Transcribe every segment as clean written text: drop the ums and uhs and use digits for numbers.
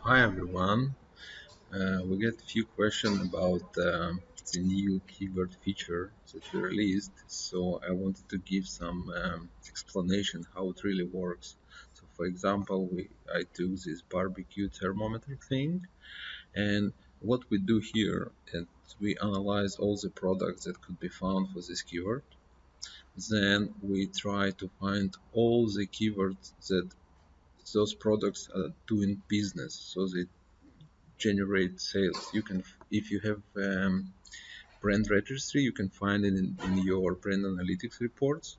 Hi everyone. We get a few questions about the new keyword feature that we released. So I wanted to give some explanation how it really works. So for example, I took this barbecue thermometer thing, and what we do here is we analyze all the products that could be found for this keyword. Then we try to find all the keywords that those products are doing business, so they generate sales. You can, if you have brand registry, you can find it in your brand analytics reports.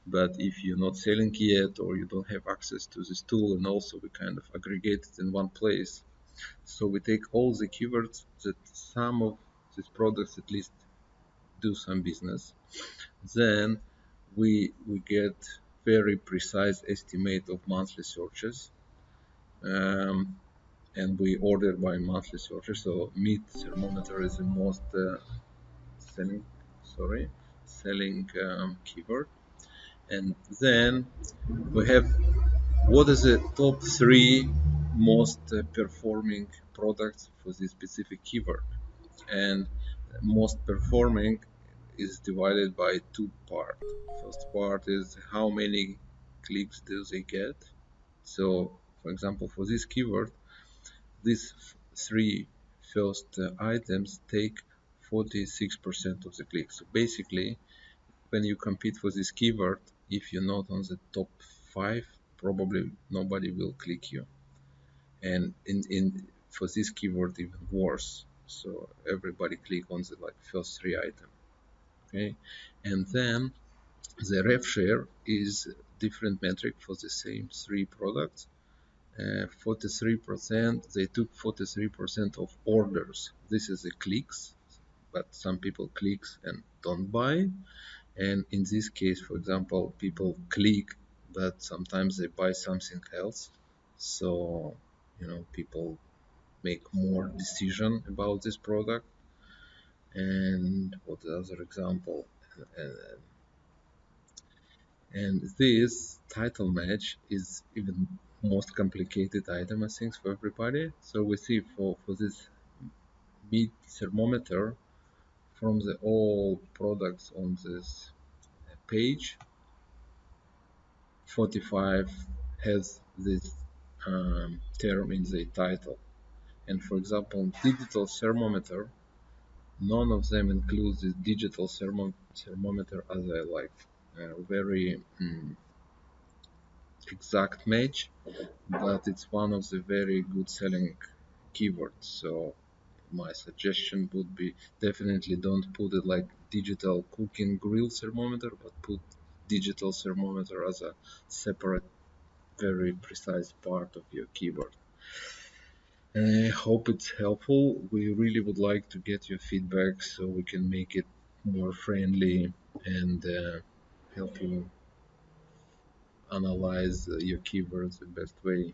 But if you're not selling yet or you don't have access to this tool, and also we kind of aggregate it in one place. So we take all the keywords that some of these products at least do some business. Then we get very precise estimate of monthly searches. Um, and we order by monthly searches. So meat thermometer is the most selling, selling keyword. And then we have what is the top three most performing products for this specific keyword. And most performing is divided by two parts. First part is how many clicks do they get. So for example, for this keyword, these three first items take 46% of the clicks. So basically, when you compete for this keyword, if you're not on the top 5, probably nobody will click you. And in for this keyword, even worse. So everybody click on the first three items. Okay, and then the rev share is different metric for the same three products. 43%, they took 43% of orders. This is the clicks, but some people clicks and don't buy. And in this case, for example, people click, but sometimes they buy something else. So, people make more decision about this product. And what the other example? Uh, and this title match is even most complicated item, I think, for everybody. So we see for this meat thermometer, from the all products on this page, 45 has this term in the title. And for example, digital thermometer, none of them includes this digital thermometer as a very exact match, but it's one of the very good selling keywords. So my suggestion would be definitely don't put it like digital cooking grill thermometer, but put digital thermometer as a separate, very precise part of your keyword. And I hope it's helpful. We really would like to get your feedback so we can make it more friendly and help you analyze your keywords the best way.